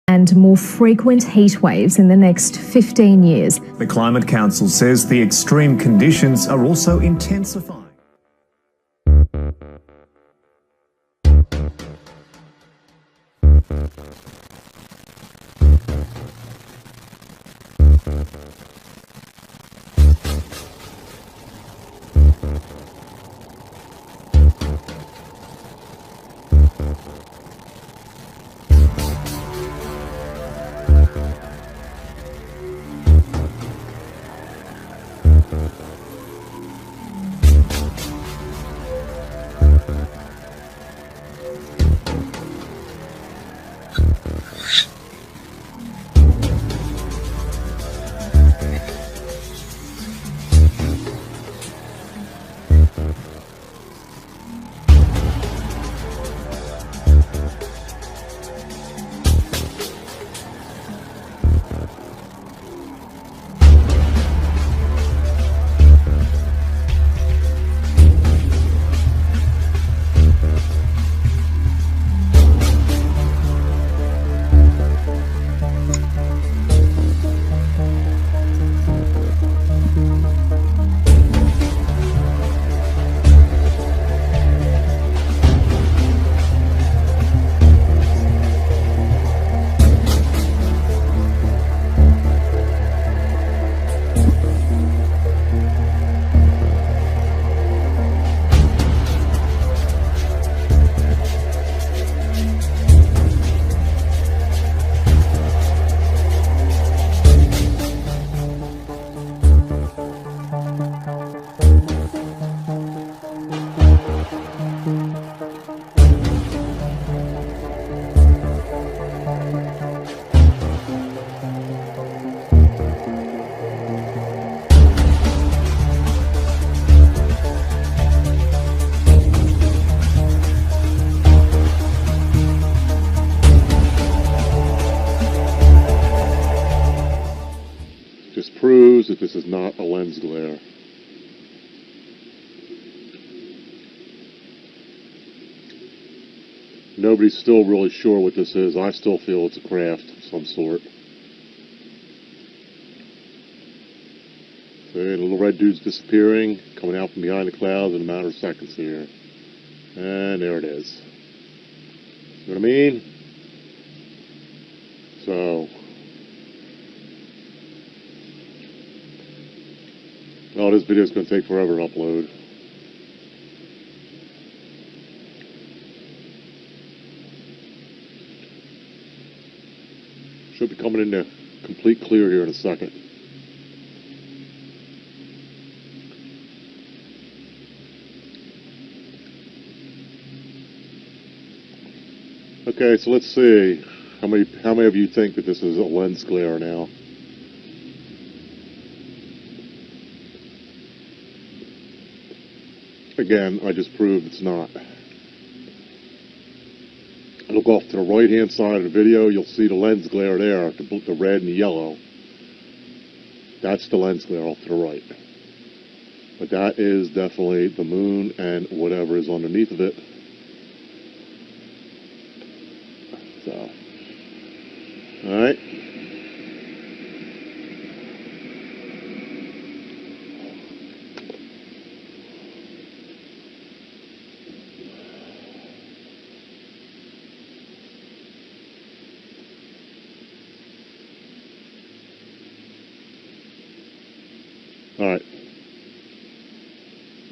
and more frequent heat waves in the next 15 years. The Climate Council says the extreme conditions are also intensifying. Proves that this is not a lens glare. Nobody's still really sure what this is. I still feel it's a craft of some sort. So the little red dude's disappearing, coming out from behind the clouds in a matter of seconds here. And there it is. See what I mean? So, oh, this video is going to take forever to upload. Should be coming into complete clear here in a second. Okay, so let's see. How many of you think that this is a lens glare now? Again, I just proved it's not. Look off to the right-hand side of the video, you'll see the lens glare there, the red and the yellow. That's the lens glare off to the right. But that is definitely the moon and whatever is underneath of it. So, alright. Alright.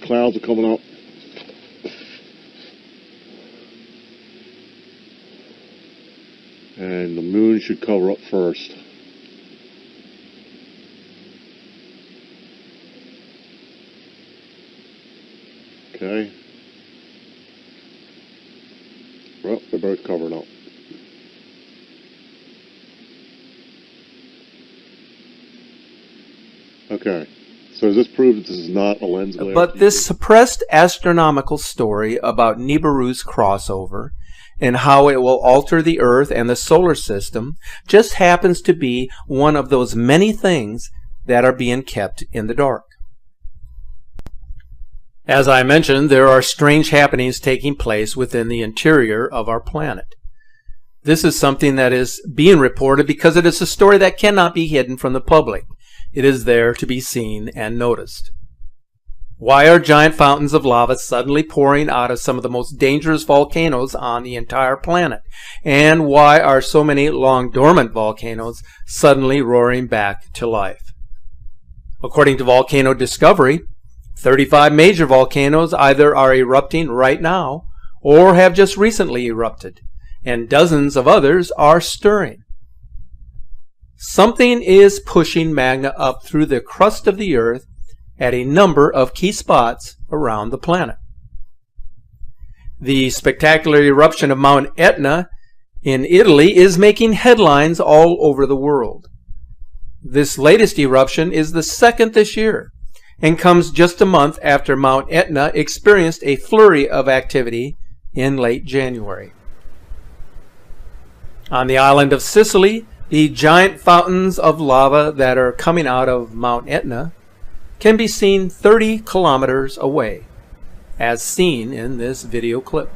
Clouds are coming up. And the moon should cover up first. Okay. Well, they're both covering up. Okay. So does this prove that this is not a lens glare? But this suppressed astronomical story about NIBIRU's crossover and how it will alter the Earth and the solar system just happens to be one of those many things that are being kept in the dark. As I mentioned, there are strange happenings taking place within the interior of our planet. This is something that is being reported because it is a story that cannot be hidden from the public. It is there to be seen and noticed. Why are giant fountains of lava suddenly pouring out of some of the most dangerous volcanoes on the entire planet? And why are so many long dormant volcanoes suddenly roaring back to life? According to Volcano Discovery, 35 major volcanoes either are erupting right now or have just recently erupted, and dozens of others are stirring. Something is pushing magma up through the crust of the earth at a number of key spots around the planet. The spectacular eruption of Mount Etna in Italy is making headlines all over the world. This latest eruption is the second this year and comes just a month after Mount Etna experienced a flurry of activity in late January. On the island of Sicily, the giant fountains of lava that are coming out of Mount Etna can be seen 30 kilometers away, as seen in this video clip.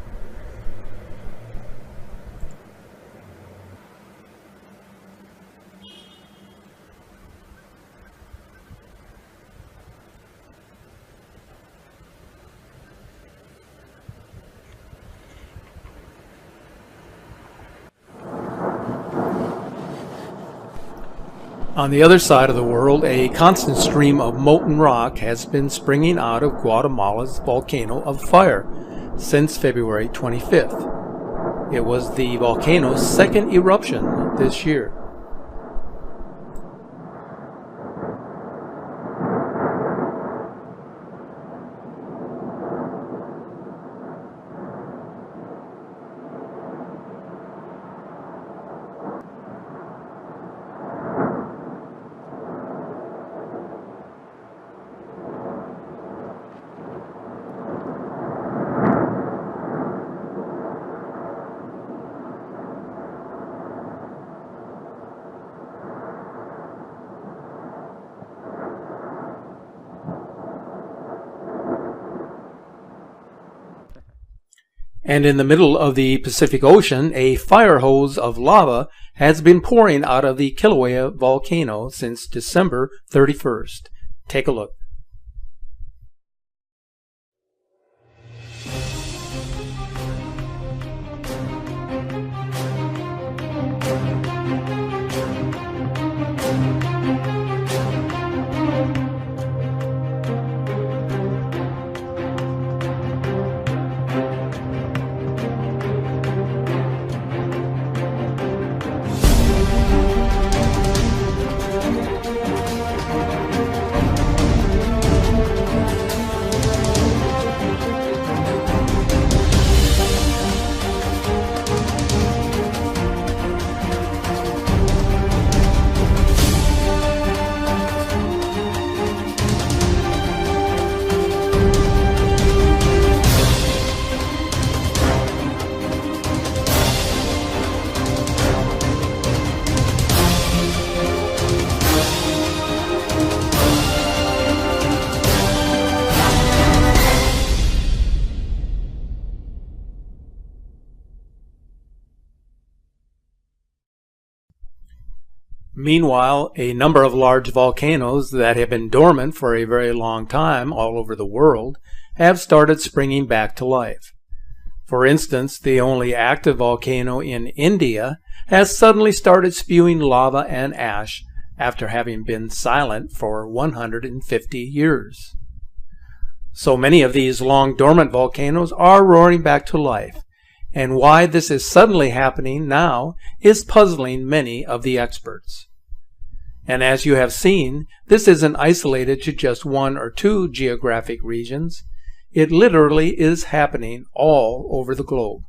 On the other side of the world, a constant stream of molten rock has been springing out of Guatemala's volcano of fire since February 25th. It was the volcano's second eruption this year. And in the middle of the Pacific Ocean, a fire hose of lava has been pouring out of the Kilauea volcano since December 31st. Take a look. Meanwhile, a number of large volcanoes that have been dormant for a very long time all over the world have started springing back to life. For instance, the only active volcano in India has suddenly started spewing lava and ash after having been silent for 150 years. So many of these long dormant volcanoes are roaring back to life, and why this is suddenly happening now is puzzling many of the experts. And as you have seen, this isn't isolated to just one or two geographic regions. It literally is happening all over the globe.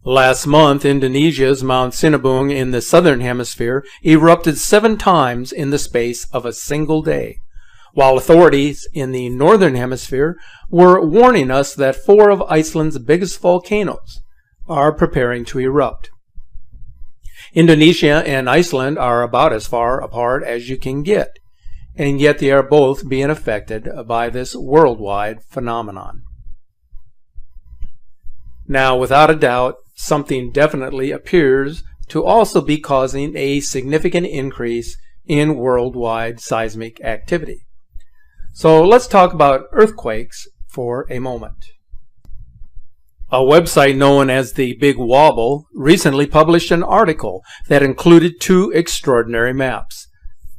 Last month, Indonesia's Mount Sinabung in the southern hemisphere erupted 7 times in the space of a single day, while authorities in the northern hemisphere were warning us that 4 of Iceland's biggest volcanoes are preparing to erupt. Indonesia and Iceland are about as far apart as you can get, and yet they are both being affected by this worldwide phenomenon. Now, without a doubt, something definitely appears to also be causing a significant increase in worldwide seismic activity. So let's talk about earthquakes for a moment. A website known as the Big Wobble recently published an article that included two extraordinary maps.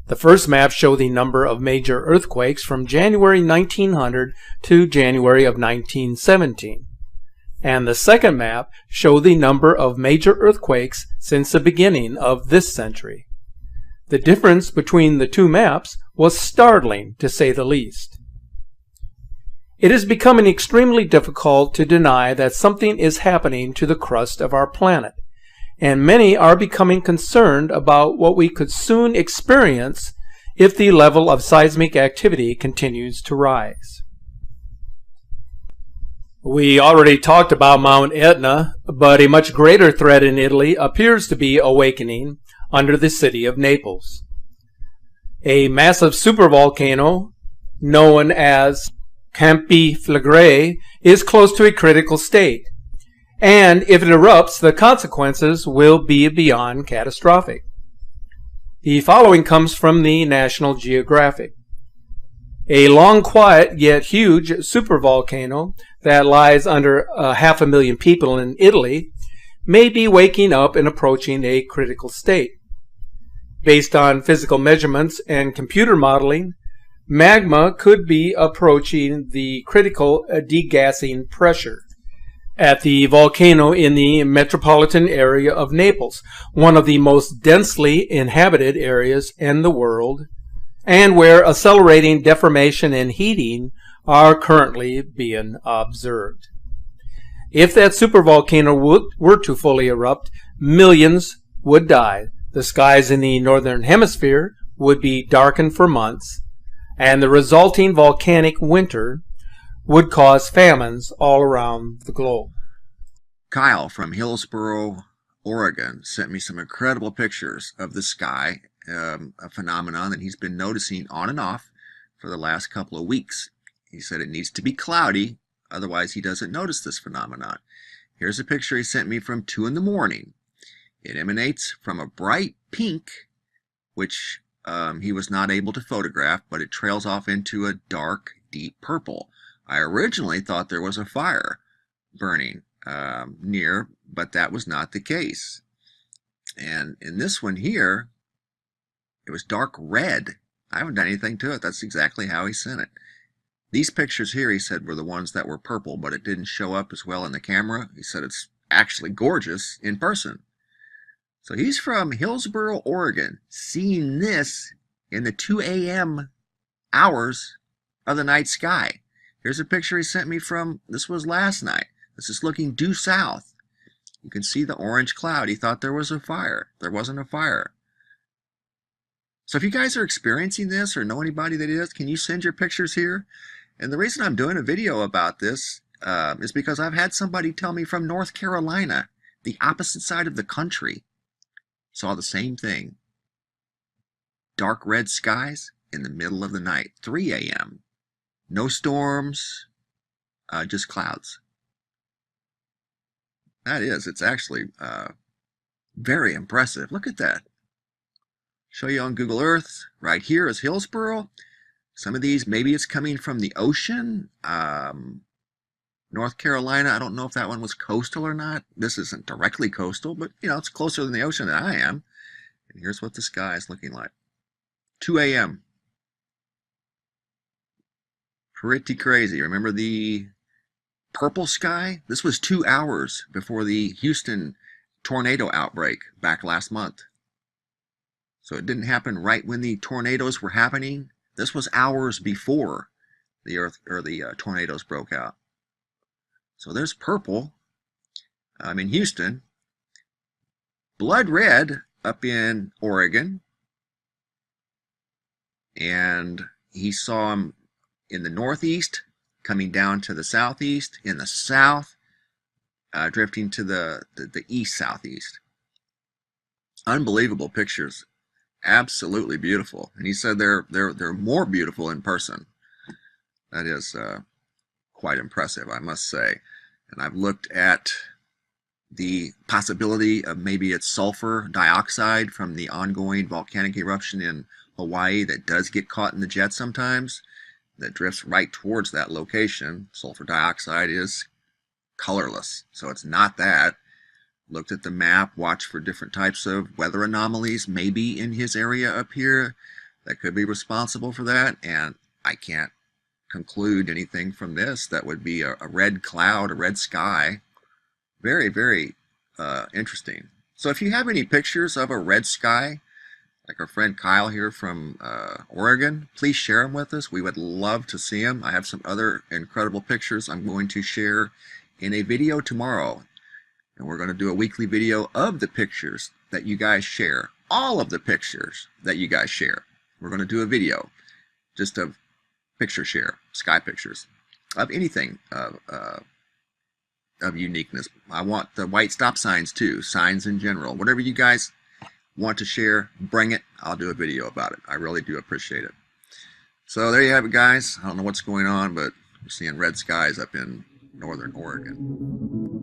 The first map showed the number of major earthquakes from January 1900 to January of 1917. And the second map showed the number of major earthquakes since the beginning of this century. The difference between the two maps was startling, to say the least. It is becoming extremely difficult to deny that something is happening to the crust of our planet, and many are becoming concerned about what we could soon experience if the level of seismic activity continues to rise. We already talked about Mount Etna, but a much greater threat in Italy appears to be awakening under the city of Naples. A massive supervolcano known as Campi Flegrei is close to a critical state, and if it erupts, the consequences will be beyond catastrophic. The following comes from the National Geographic. A long, quiet, yet huge supervolcano that lies under 500,000 people in Italy may be waking up and approaching a critical state. Based on physical measurements and computer modeling, magma could be approaching the critical degassing pressure at the volcano in the metropolitan area of Naples, one of the most densely inhabited areas in the world, and where accelerating deformation and heating are currently being observed. If that supervolcano were to fully erupt, millions would die. The skies in the northern hemisphere would be darkened for months, and the resulting volcanic winter would cause famines all around the globe. Kyle from Hillsboro, Oregon, sent me some incredible pictures of the sky, a phenomenon that he's been noticing on and off for the last couple of weeks. He said it needs to be cloudy, otherwise he doesn't notice this phenomenon. Here's a picture he sent me from 2 in the morning. It emanates from a bright pink, which he was not able to photograph, but it trails off into a dark, deep purple. I originally thought there was a fire burning near, but that was not the case. And in this one here, it was dark red. I haven't done anything to it. That's exactly how he sent it. These pictures here, he said, were the ones that were purple, but it didn't show up as well in the camera. He said it's actually gorgeous in person. So he's from Hillsboro, Oregon, seeing this in the 2 a.m. hours of the night sky. Here's a picture he sent me from, this was last night. This is looking due south. You can see the orange cloud. He thought there was a fire. There wasn't a fire. So if you guys are experiencing this or know anybody that is, can you send your pictures here? And the reason I'm doing a video about this is because I've had somebody tell me from North Carolina, the opposite side of the country, saw the same thing. Dark red skies in the middle of the night, 3 a.m. No storms, just clouds. It's actually very impressive. Look at that. Show you on Google Earth. Right here is Hillsboro. Some of these, maybe it's coming from the ocean. North Carolina, I don't know if that one was coastal or not. This isn't directly coastal, but you know, it's closer than the ocean than I am. And here's what the sky is looking like. 2 a.m. Pretty crazy. Remember the purple sky? This was 2 hours before the Houston tornado outbreak back last month. So it didn't happen right when the tornadoes were happening. This was hours before the tornadoes broke out. So there's purple in Houston, blood red up in Oregon, and he saw them in the northeast, coming down to the southeast, in the south, drifting to the east-southeast. Unbelievable pictures. Absolutely beautiful. And he said they're more beautiful in person. That is quite impressive, I must say. And I've looked at the possibility of maybe it's sulfur dioxide from the ongoing volcanic eruption in Hawaii that does get caught in the jet sometimes, that drifts right towards that location. Sulfur dioxide is colorless, so it's not that. Looked at the map, watched for different types of weather anomalies, maybe in his area up here, that could be responsible for that, and I can't conclude anything from this that would be a red cloud, a red sky. Very, very interesting. So if you have any pictures of a red sky, like our friend Kyle here from Oregon, please share them with us. We would love to see them. I have some other incredible pictures I'm going to share in a video tomorrow. And we're going to do a weekly video of the pictures that you guys share. All of the pictures that you guys share. We're going to do a video just of picture share, sky pictures, of anything of uniqueness. I want the white stop signs too, signs in general. Whatever you guys want to share, bring it. I'll do a video about it. I really do appreciate it. So there you have it, guys. I don't know what's going on, but we're seeing red skies up in northern Oregon.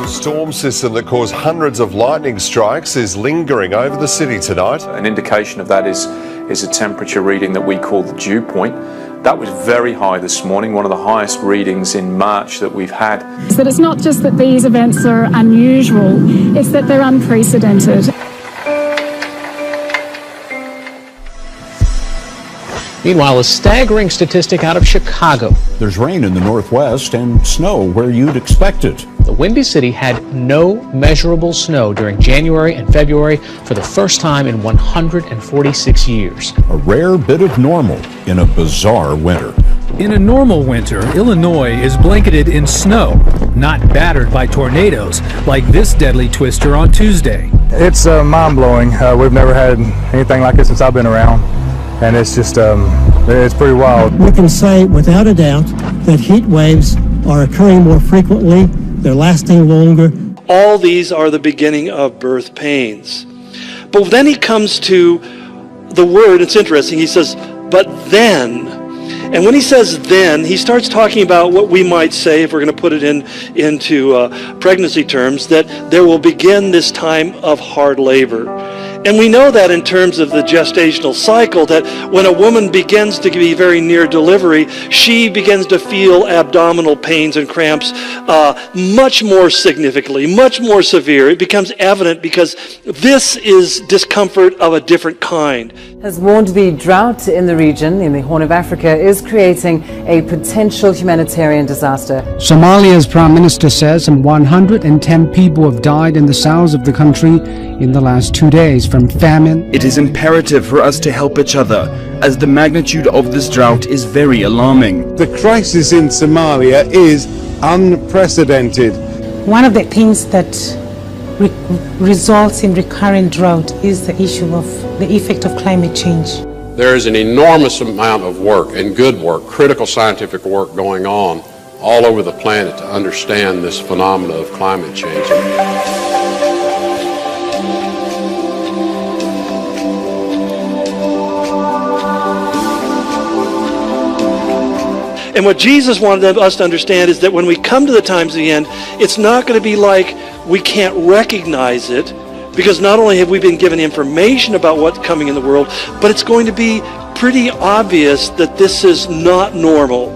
Storm system that caused hundreds of lightning strikes is lingering over the city tonight. An indication of that is a temperature reading that we call the dew point. That was very high this morning, one of the highest readings in March that we've had. So it's not just that these events are unusual, it's that they're unprecedented. Meanwhile, a staggering statistic out of Chicago. There's rain in the northwest and snow where you'd expect it. The Windy City had no measurable snow during January and February for the first time in 146 years. A rare bit of normal in a bizarre winter. In a normal winter, Illinois is blanketed in snow, not battered by tornadoes like this deadly twister on Tuesday. It's mind-blowing. We've never had anything like this since I've been around. and it's just it's pretty wild. We can say without a doubt that heat waves are occurring more frequently, they're lasting longer. All these are the beginning of birth pains. But then he comes to the word, it's interesting, he says, but then. And when he says then, he starts talking about what we might say, if we're going to put it into pregnancy terms, that there will begin this time of hard labor. And we know that in terms of the gestational cycle, that when a woman begins to be very near delivery, she begins to feel abdominal pains and cramps much more significantly, much more severe. It becomes evident because this is discomfort of a different kind. Has warned the drought in the region, in the Horn of Africa, is creating a potential humanitarian disaster. Somalia's Prime Minister says some 110 people have died in the south of the country in the last 2 days from famine. It is imperative for us to help each other, as the magnitude of this drought is very alarming. The crisis in Somalia is unprecedented. One of the things that results in recurrent drought is the issue of the effect of climate change. There is an enormous amount of work and good work, critical scientific work going on all over the planet to understand this phenomenon of climate change. And what Jesus wanted us to understand is that when we come to the times of the end, it's not going to be like we can't recognize it, because not only have we been given information about what's coming in the world, but it's going to be pretty obvious that this is not normal,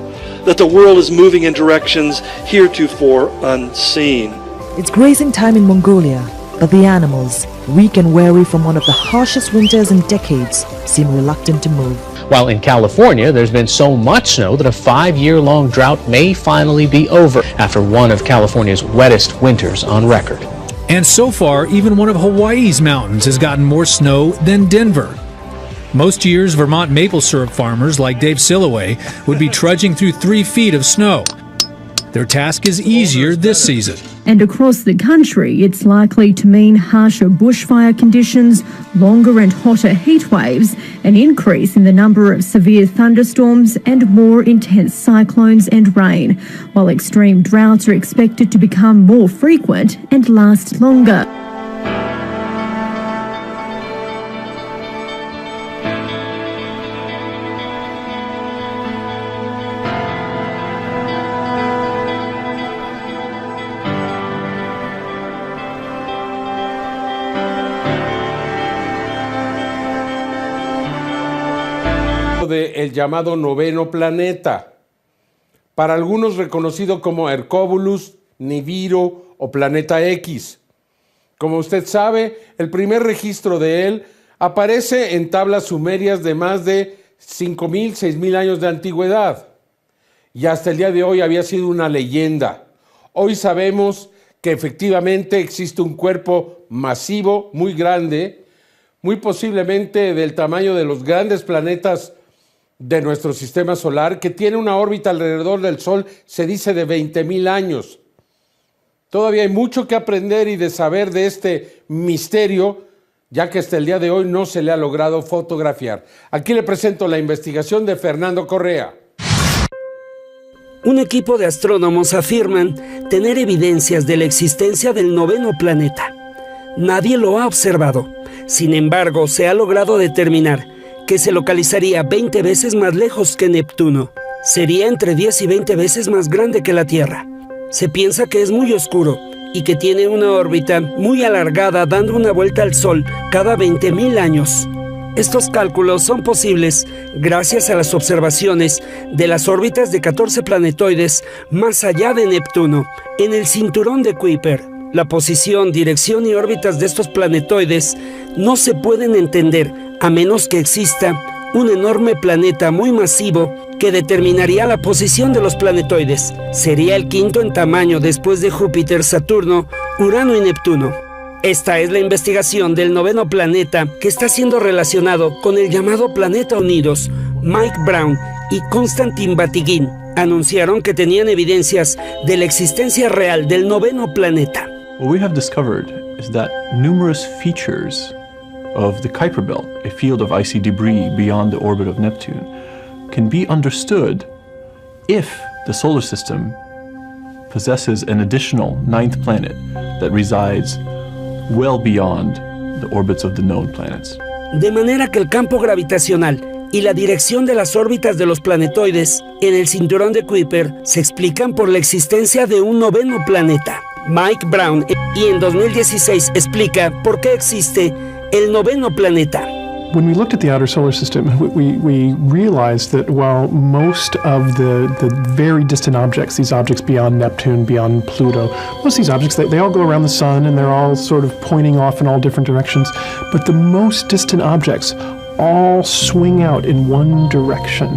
that the world is moving in directions heretofore unseen. It's grazing time in Mongolia, but the animals, weak and weary from one of the harshest winters in decades, seem reluctant to move. While in California, there's been so much snow that a 5-year-long drought may finally be over after one of California's wettest winters on record. And so far, even one of Hawaii's mountains has gotten more snow than Denver. Most years, Vermont maple syrup farmers like Dave Silloway would be trudging through 3 feet of snow. Their task is easier this season. And across the country, it's likely to mean harsher bushfire conditions, longer and hotter heat waves, an increase in the number of severe thunderstorms and more intense cyclones and rain, while extreme droughts are expected to become more frequent and last longer. El llamado noveno planeta, para algunos reconocido como Hercóbulus, Nibiru o Planeta X. Como usted sabe, el primer registro de él aparece en tablas sumerias de más de 5.000, 6.000 años de antigüedad, y hasta el día de hoy había sido una leyenda. Hoy sabemos que efectivamente existe un cuerpo masivo, muy grande, muy posiblemente del tamaño de los grandes planetas de nuestro sistema solar, que tiene una órbita alrededor del Sol, se dice de 20.000 años. Todavía hay mucho que aprender y de saber de este misterio, ya que hasta el día de hoy no se le ha logrado fotografiar. Aquí le presento la investigación de Fernando Correa. Un equipo de astrónomos afirman tener evidencias de la existencia del noveno planeta. Nadie lo ha observado. Sin embargo, se ha logrado determinar que se localizaría 20 veces más lejos que Neptuno. Sería entre 10 y 20 veces más grande que la Tierra. Se piensa que es muy oscuro y que tiene una órbita muy alargada, dando una vuelta al Sol cada 20.000 años. Estos cálculos son posibles gracias a las observaciones de las órbitas de 14 planetoides más allá de Neptuno, en el cinturón de Kuiper. La posición, dirección y órbitas de estos planetoides no se pueden entender a menos que exista un enorme planeta muy masivo que determinaría la posición de los planetoides. Sería el quinto en tamaño después de Júpiter, Saturno, Urano y Neptuno. Esta es la investigación del noveno planeta que está siendo relacionado con el llamado Planeta Unidos. Mike Brown y Konstantin Batygin anunciaron que tenían evidencias de la existencia real del noveno planeta. What we have discovered is that numerous features of the Kuiper Belt, a field of icy debris beyond the orbit of Neptune, can be understood if the solar system possesses an additional ninth planet that resides well beyond the orbits of the known planets. De manera que el campo gravitacional y la dirección de las órbitas de los planetoides en el cinturón de Kuiper se explican por la existencia de un noveno planeta. Mike Brown, y en 2016 explica por qué existe el noveno planeta. When we looked at the outer solar system, we realized that while most of the very distant objects, these objects beyond Neptune, beyond Pluto, most of these objects, they all go around the sun and they're all sort of pointing off in all different directions, but the most distant objects all swing out in one direction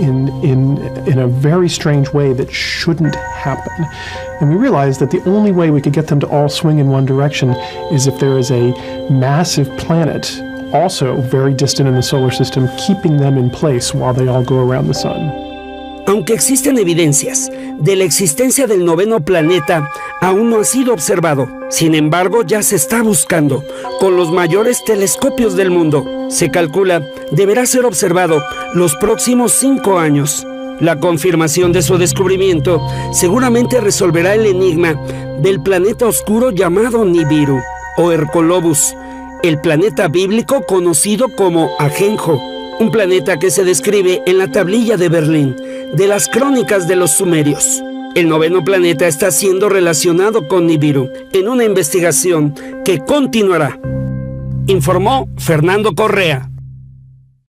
in a very strange way that shouldn't happen. And we realized that the only way we could get them to all swing in one direction is if there is a massive planet also very distant in the solar system, keeping them in place while they all go around the sun. Aunque existen evidencias de la existencia del noveno planeta, aún no ha sido observado. Sin embargo, ya se está buscando con los mayores telescopios del mundo. Se calcula deberá ser observado los próximos 5 años. La confirmación de su descubrimiento seguramente resolverá el enigma del planeta oscuro llamado NIBIRU o Hercolobus, el planeta bíblico conocido como Ajenjo, un planeta que se describe en la tablilla de Berlín de las crónicas de los sumerios. El noveno planeta está siendo relacionado con NIBIRU en una investigación que continuará, informó Fernando Correa.